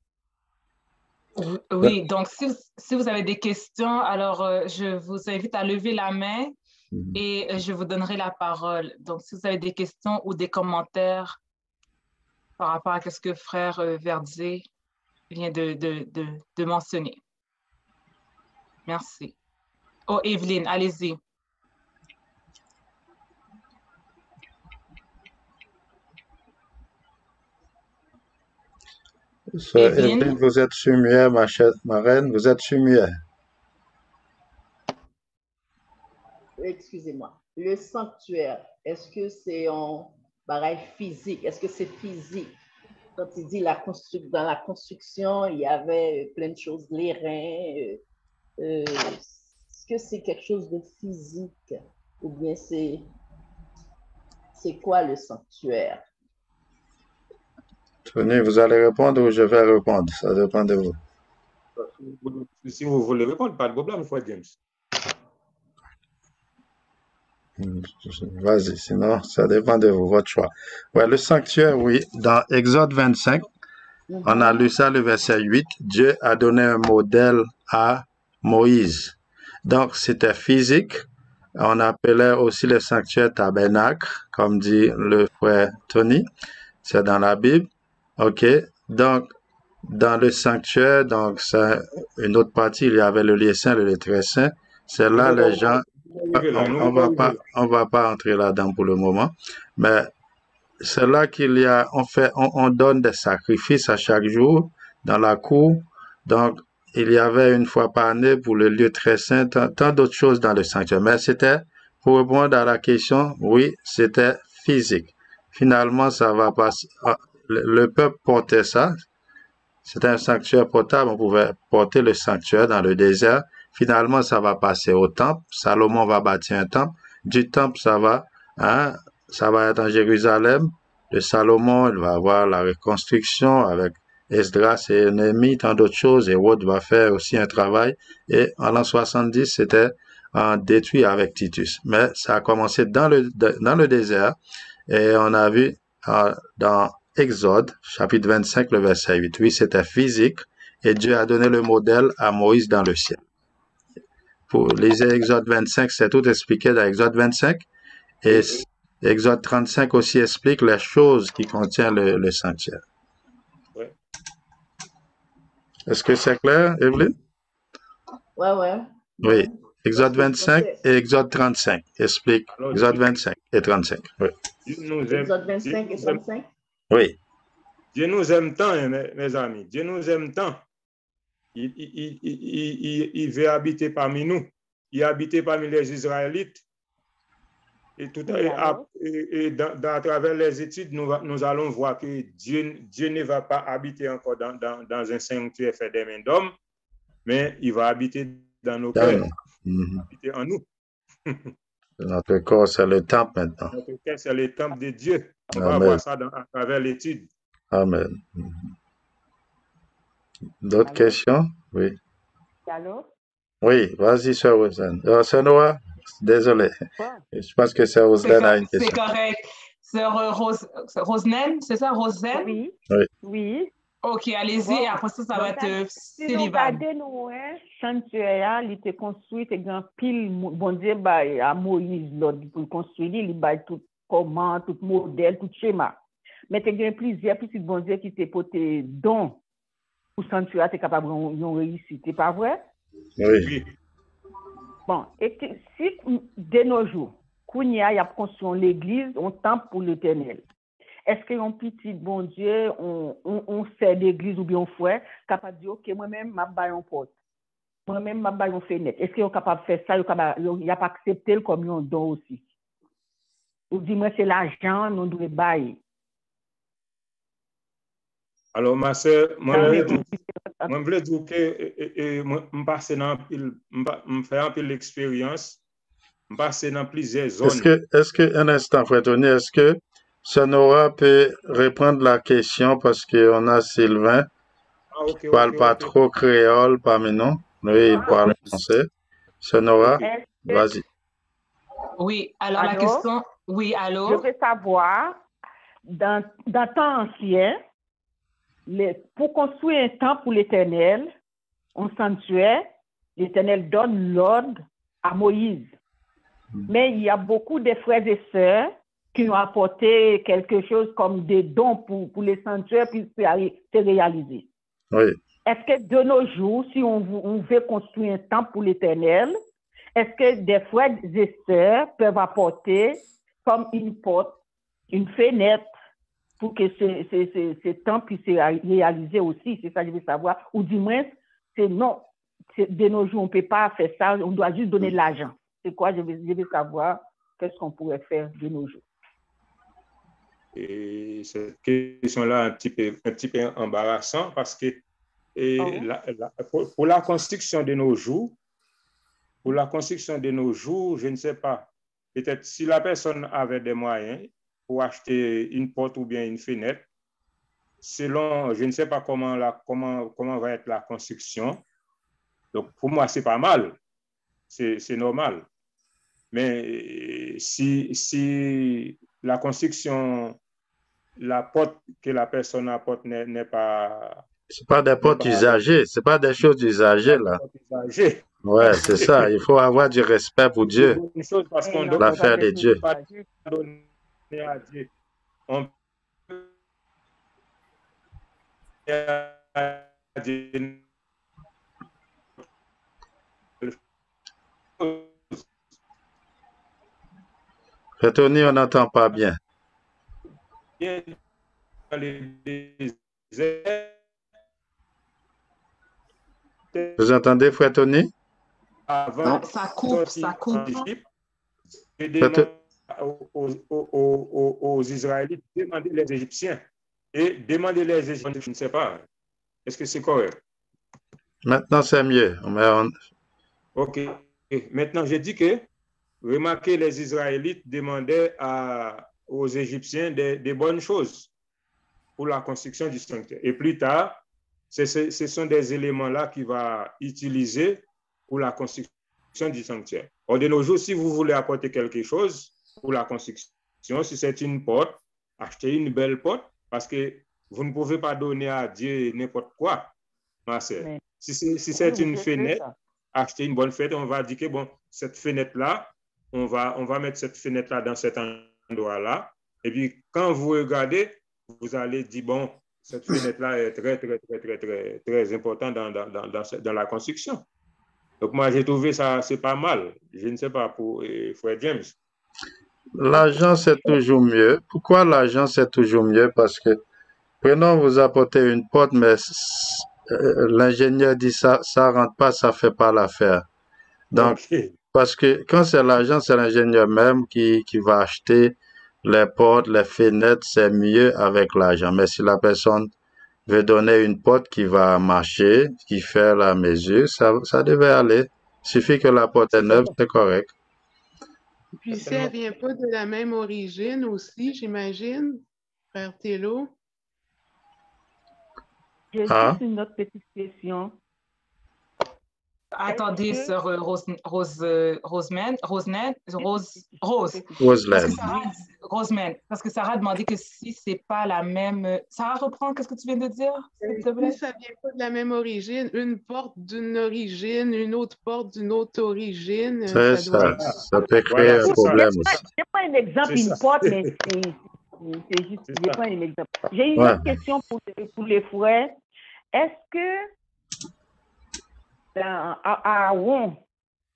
Oui, donc si vous avez des questions, alors je vous invite à lever la main et je vous donnerai la parole. Donc, si vous avez des questions ou des commentaires par rapport à ce que Frère Verdier vient de mentionner. Merci. Oh, Evelyne, allez-y. Sœur Evelyne, vous êtes sur muet, ma reine, vous êtes sur muet. Excusez-moi. Le sanctuaire, est-ce que c'est un bagage physique? Est-ce que c'est physique? Quand il dit dans la construction, il y avait plein de choses, les reins. Est-ce que c'est quelque chose de physique? Ou bien c'est quoi le sanctuaire? Tony, vous allez répondre ou je vais répondre? Ça dépend de vous. Si vous voulez répondre, pas de problème, frère James. Vas-y, sinon, ça dépend de vous, votre choix. Ouais, le sanctuaire, oui. Dans Exode 25, on a lu ça, le verset 8. Dieu a donné un modèle à Moïse. Donc, c'était physique. On appelait aussi le sanctuaire tabernacle, comme dit le frère Tony. C'est dans la Bible. OK. Donc, dans le sanctuaire, donc, c'est une autre partie, il y avait le lieu saint, le lieu très saint. C'est là, les gens, on va pas entrer là-dedans pour le moment, mais c'est là qu'il y a, on donne des sacrifices à chaque jour dans la cour. Donc, il y avait une fois par année pour le lieu très saint, tant d'autres choses dans le sanctuaire. Mais c'était, pour répondre à la question, oui, c'était physique. Finalement, ça va passer. Le peuple portait ça. C'était un sanctuaire portable. On pouvait porter le sanctuaire dans le désert. Finalement, ça va passer au temple. Salomon va bâtir un temple. Du temple, ça va être en Jérusalem. De Salomon, il va avoir la reconstruction avec Esdras et Néhémie, tant d'autres choses. Et Wood va faire aussi un travail. Et en l'an 70, c'était détruit avec Titus. Mais ça a commencé dans le désert. Et on a vu dans Exode, chapitre 25, le verset 8. Oui, c'était physique. Et Dieu a donné le modèle à Moïse dans le ciel. Pour les Exode 25, c'est tout expliqué dans Exode 25. Et Exode 35 aussi explique les choses qui contiennent le sanctuaire. Oui. Est-ce que c'est clair, Evelyne? Ouais. Oui. Exode 25 et Exode 35 explique. Exode 25 et 35. Oui. Exode 25 et 35? Oui. Dieu nous aime tant, mes amis. Dieu nous aime tant. Il veut habiter parmi nous. Il habitait parmi les Israélites. Et à travers les études, nous allons voir que Dieu ne va pas habiter encore dans un sanctuaire fait des mains d'hommes, mais il va habiter dans nos cœurs. Habiter en nous. Notre corps, c'est le temple maintenant. Notre cœur, c'est le temple de Dieu. On va voir ça à travers l'étude. Amen. D'autres questions? Oui. Allô? Oui, vas-y, Sœur Rosanne. Sœur Noah, désolé. Je pense que Sœur Rosanne a une question. C'est correct. Sœur Rosnen, c'est ça, Rosane? Oui. Oui. OK, allez-y, et après ça va être célibat. Si nous regardons, sanctuaire, il était construit, exemple, pile, bon Dieu, à Moïse, pour construire, il a tout comment, tout modèle, tout schéma. Mais il y a plusieurs petits bon Dieu qui te porté don pour sanctuaire, tu es capable de réussir, c'est pas vrai? Oui. Bon, et si de nos jours, Kounia y a construit l'église, on temple pour l'Éternel. Est-ce qu'un petit bon Dieu, on sert d'église ou bien on fouet, capable de dire, OK, moi-même, je vais en porte. Moi-même, je vais en fenêtre. Est-ce qu'il est capable de faire ça? Il n'a pas accepté comme un don aussi. Ou dis-moi, c'est l'argent, nous devons bailler. Alors, ma soeur, moi, je voulais dire que je passe dans l'expérience, je passe dans plusieurs zones. Est-ce que, un instant, frère Tony, est-ce que Sonora peut répondre la question parce qu'on a Sylvain qui ne parle pas trop créole parmi nous. Oui, il parle français. Sonora, vas-y. Oui, alors la question, oui, allô? Je veux savoir, dans temps ancien, pour construire un temple pour l'Éternel, un sanctuaire, l'Éternel donne l'ordre à Moïse. Mais il y a beaucoup de frères et sœurs qui ont apporté quelque chose comme des dons pour les sanctuaires puis se réaliser. Oui. Est-ce que de nos jours, si on veut construire un temple pour l'Éternel, est-ce que des frères et sœurs peuvent apporter comme une porte, une fenêtre, pour que ce temps puisse réaliser aussi. C'est ça que je veux savoir. Ou du moins, c'est non, de nos jours, on ne peut pas faire ça, on doit juste donner de l'argent. C'est quoi? Je veux savoir qu'est-ce qu'on pourrait faire de nos jours. Et cette question-là, un petit peu embarrassant parce que pour la construction de nos jours, je ne sais pas. Peut-être si la personne avait des moyens pour acheter une porte ou bien une fenêtre, selon, je ne sais pas comment va être la construction. Donc, pour moi, c'est pas mal. C'est normal. Mais si la construction, la porte que la personne apporte n'est pas... C'est pas des portes usagées, c'est pas des choses usagées, là. Ouais, c'est ça. Il faut avoir du respect pour Dieu. Une chose parce qu'on doit l'affaire de Dieu. pas donner à Dieu. On peut à Dieu. Tony, on n'entend pas bien. Vous entendez, Frère Tony? Avant, ça coupe. aux Israélites, demander les Égyptiens. Et demander les Égyptiens, je ne sais pas. Est-ce que c'est correct? Maintenant, c'est mieux. OK. Maintenant, je dis que, remarquez, les Israélites demandaient aux Égyptiens des bonnes choses pour la construction du sanctuaire. Et plus tard, ce sont des éléments-là qu'il va utiliser pour la construction du sanctuaire. Or, de nos jours, si vous voulez apporter quelque chose pour la construction, si c'est une porte, achetez une belle porte, parce que vous ne pouvez pas donner à Dieu n'importe quoi, ma sœur. Si c'est une fenêtre, achetez une bonne fenêtre, on va dire que bon, cette fenêtre-là, on va mettre cette fenêtre-là dans cet endroit-là. Et puis, quand vous regardez, vous allez dire, bon, cette fenêtre-là est très, très, très, très, très, très importante dans la construction. Donc, moi, j'ai trouvé ça, c'est pas mal. Je ne sais pas pour Frère James. L'argent, c'est toujours mieux. Pourquoi l'argent, c'est toujours mieux? Parce que, prenons, vous apportez une porte, mais l'ingénieur dit ça rentre pas, ça fait pas l'affaire. Donc, parce que quand c'est l'argent, c'est l'ingénieur même qui va acheter les portes, les fenêtres, c'est mieux avec l'argent. Mais si la personne veut donner une porte qui va marcher, qui fait la mesure, ça devait aller. Il suffit que la porte est neuve, c'est correct. Puis si elle ne vient pas de la même origine aussi, j'imagine, Frère Thélo. J'ai juste une autre petite question. Attendez, sœur Rosemène, parce que Sarah a demandé que si c'est pas la même... Sarah, reprends, qu'est-ce que tu viens de dire? Si ça ne vient pas de la même origine, une porte d'une origine, une autre porte d'une autre origine, ça peut créer un problème aussi. Je n'ai pas un exemple, une porte, mais c'est juste, je pas un exemple. J'ai une autre question pour les frères. Est-ce que Aaron,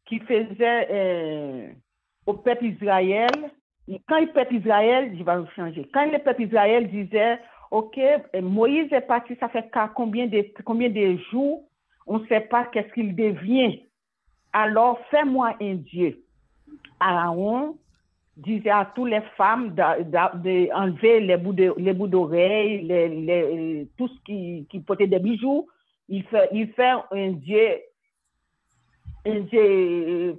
qui faisait au peuple Israël, quand le peuple Israël, je vais vous changer, quand le peuple Israël disait, OK, Moïse est parti, ça fait combien de jours, on ne sait pas qu'est-ce qu'il devient. Alors, fais-moi un Dieu. Aaron disait à toutes les femmes d'enlever les bouts d'oreilles, tout ce qui portait des bijoux. Il fait un Dieu étranger.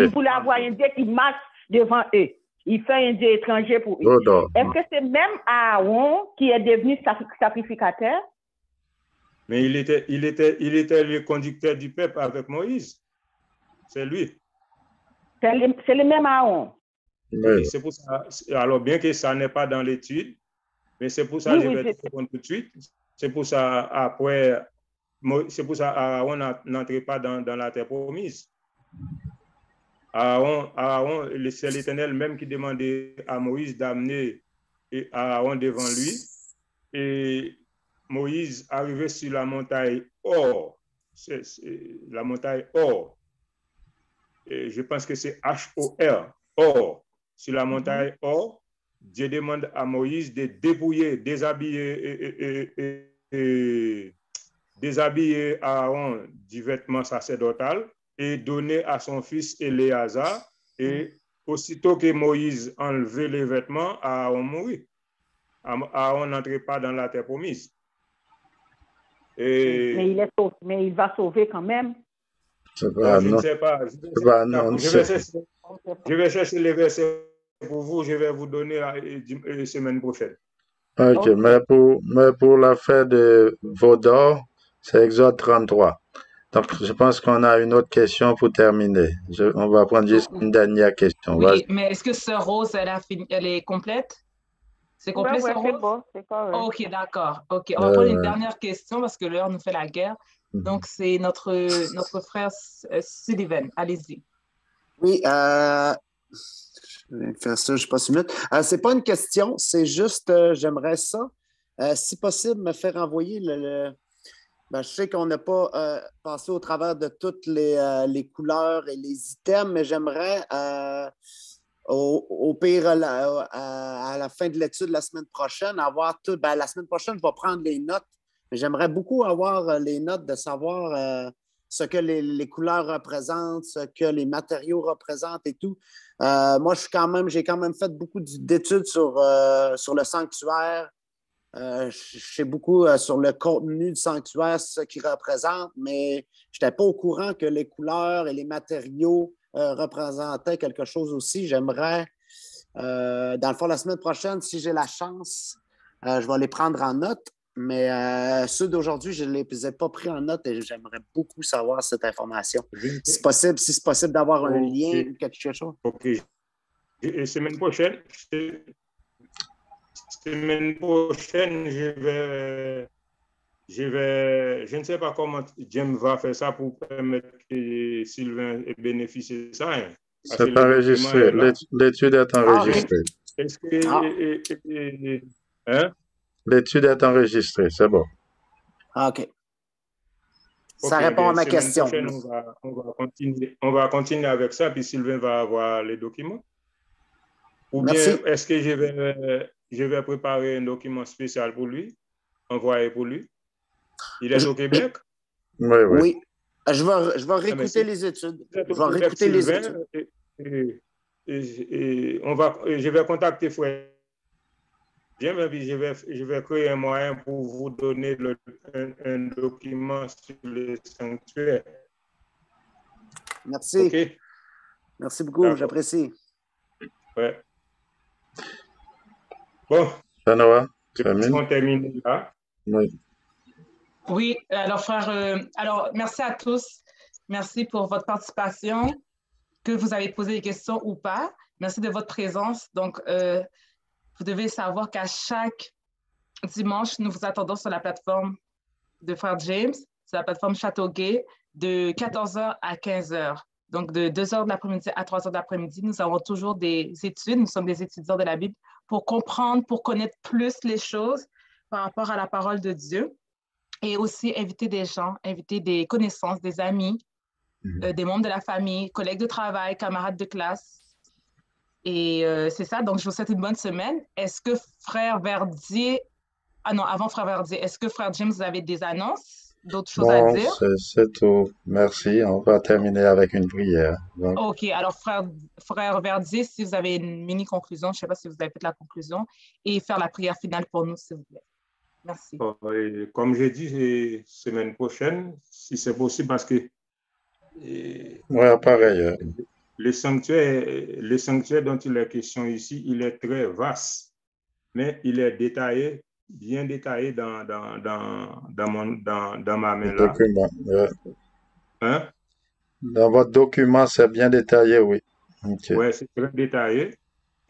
Il voulait avoir un Dieu qui marche devant eux. Il fait un Dieu étranger pour eux. Est-ce que c'est même Aaron qui est devenu sacrificateur? Mais il était le conducteur du peuple avec Moïse. C'est lui. C'est le même Aaron. Oui. C'est pour ça. Alors, bien que ça n'est pas dans l'étude, mais c'est pour ça que je vais te répondre tout de suite. C'est pour ça, après, c'est pour ça Aaron n'entrait pas dans la terre promise. Aaron, c'est l'Éternel même qui demandait à Moïse d'amener Aaron devant lui. Et Moïse arrivait sur la montagne Or. La montagne Or. Et je pense que c'est H-O-R. Or. Sur la montagne Or. Dieu demande à Moïse de dépouiller, déshabiller Aaron du vêtement sacerdotal et donner à son fils Éléazar. Et aussitôt que Moïse enlevait les vêtements, Aaron mourit. Aaron n'entrait pas dans la terre promise. Et... Mais il va sauver quand même. Je ne sais pas. Je vais chercher les versets pour vous. Je vais vous donner la semaine prochaine. OK, mais pour l'affaire de Vaudor, c'est Exode 33. Donc, je pense qu'on a une autre question pour terminer. On va prendre juste une dernière question. Oui, mais est-ce que Sœur Rose, elle est complète? C'est complet, Sœur Rose? C'est bon, c'est correct. OK, d'accord. OK, on va prendre une dernière question parce que l'heure nous fait la guerre. Donc, c'est notre frère Sullivan. Allez-y. Oui, je vais faire ça, je passe une minute. C'est pas une question, c'est juste, j'aimerais ça, si possible, me faire envoyer ben, je sais qu'on n'a pas passé au travers de toutes les couleurs et les items, mais j'aimerais, au pire, à la fin de l'étude la semaine prochaine, avoir tout. Ben, la semaine prochaine, je vais prendre les notes, mais j'aimerais beaucoup avoir les notes de savoir ce que les couleurs représentent, ce que les matériaux représentent et tout. Moi, j'ai quand même fait beaucoup d'études sur le sanctuaire. Je sais beaucoup sur le contenu du sanctuaire, ce qu'il représente, mais je n'étais pas au courant que les couleurs et les matériaux représentaient quelque chose aussi. J'aimerais, dans le fond, la semaine prochaine, si j'ai la chance, je vais les prendre en note, mais ceux d'aujourd'hui, je ne les ai pas pris en note et j'aimerais beaucoup savoir cette information. Si c'est possible d'avoir un lien ou quelque chose. OK. Et semaine prochaine, je ne sais pas comment James va faire ça pour permettre que Sylvain bénéficie de ça. Hein. C'est enregistré. L'étude est enregistrée. L'étude est enregistrée, c'est bon. OK. Ça répond à ma question. On va continuer avec ça, puis Sylvain va avoir les documents. Ou Merci. bien, est-ce que je vais préparer un document spécial pour lui, envoyer pour lui? Il est au Québec? Oui. Je vais réécouter les études. Je vais contacter Frère James et puis je vais créer un moyen pour vous donner un document sur le sanctuaire. Merci. Okay? Merci beaucoup, j'apprécie. Ouais. Bon, on termine là. Oui, alors frère, merci à tous. Merci pour votre participation, que vous avez posé des questions ou pas. Merci de votre présence. Donc, vous devez savoir qu'à chaque dimanche, nous vous attendons sur la plateforme de Frère James, sur la plateforme Châteauguay, de 14h à 15h. Donc, de 2h de l'après-midi à 3h de l'après-midi, nous avons toujours des études. Nous sommes des étudiants de la Bible pour comprendre, pour connaître plus les choses par rapport à la parole de Dieu. Et aussi inviter des gens, inviter des connaissances, des amis, des membres de la famille, collègues de travail, camarades de classe. Et c'est ça, donc je vous souhaite une bonne semaine. Est-ce que Frère Verdier, avant Frère Verdier, est-ce que Frère James, vous avez des annonces, d'autres choses à dire? C'est tout. Merci. On va terminer avec une prière. Donc. OK, alors Frère Verdier, si vous avez une mini-conclusion, je ne sais pas si vous avez fait la conclusion, et faire la prière finale pour nous, s'il vous plaît. Merci. Comme j'ai dit, semaine prochaine, si c'est possible, parce que pareil. Le sanctuaire dont il est question ici, il est très vaste, mais il est détaillé, bien détaillé dans ma main là. Hein? Dans votre document, c'est bien détaillé, oui. Okay. Oui, c'est très détaillé.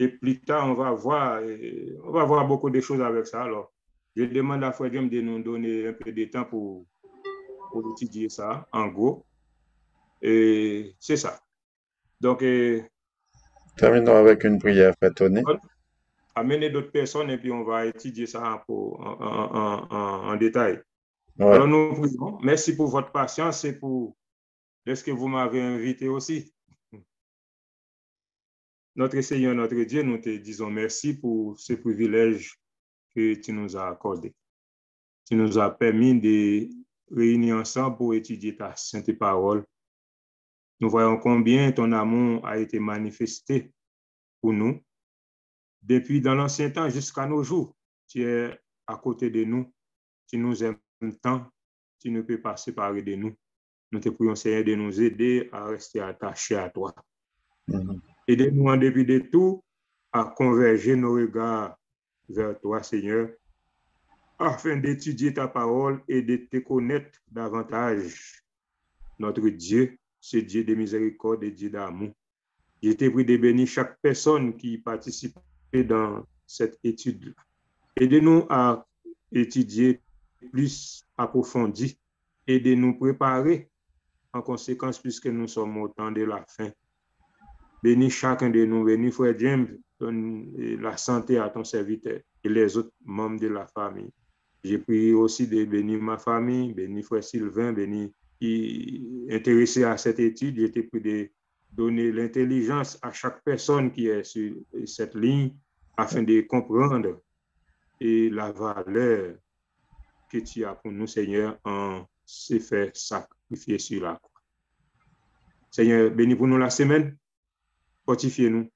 Et plus tard, on va voir beaucoup de choses avec ça. Alors, je demande à Frère James de nous donner un peu de temps pour étudier ça, en gros. Et c'est ça. Donc, terminons avec une prière, Frère Tony. Amener d'autres personnes et puis on va étudier ça en détail. Ouais. Alors, nous prions. Merci pour votre patience et pour ce que vous m'avez invité aussi. Notre Seigneur, notre Dieu, nous te disons merci pour ce privilège que tu nous as accordé. Tu nous as permis de réunir ensemble pour étudier ta sainte parole. Nous voyons combien ton amour a été manifesté pour nous. Depuis dans l'ancien temps jusqu'à nos jours, tu es à côté de nous. Tu nous aimes tant. Tu ne peux pas séparer de nous. Nous te prions, Seigneur, de nous aider à rester attachés à toi. Aide-nous en dépit de tout à converger nos regards vers toi, Seigneur, afin d'étudier ta parole et de te connaître davantage. Notre Dieu, ce Dieu de miséricorde et Dieu d'amour. Je te prie de bénir chaque personne qui participe dans cette étude. Aide-nous à étudier plus approfondi et de nous préparer en conséquence puisque nous sommes au temps de la fin. Bénis chacun de nous, bénis frère James, donne la santé à ton serviteur et les autres membres de la famille. J'ai prié aussi de bénir ma famille, bénis frère Sylvain, bénis qui est intéressé à cette étude. J'ai été pris de donner l'intelligence à chaque personne qui est sur cette ligne afin de comprendre et la valeur que tu as pour nous, Seigneur, en se faire sacrifier sur la croix. Seigneur, bénis pour nous la semaine. Fortifiez-nous.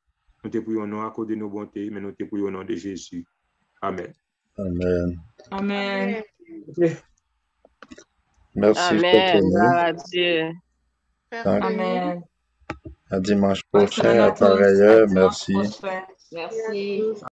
Nous te prions au nom à cause de nos bontés, mais nous te prions au nom de Jésus. Amen. Amen. Amen. Okay. Merci. Amen. Gloire à Dieu. Amen. À dimanche Bonne prochain, semaine à à tous. pareille À heure. dimanche Merci. prochain. Merci.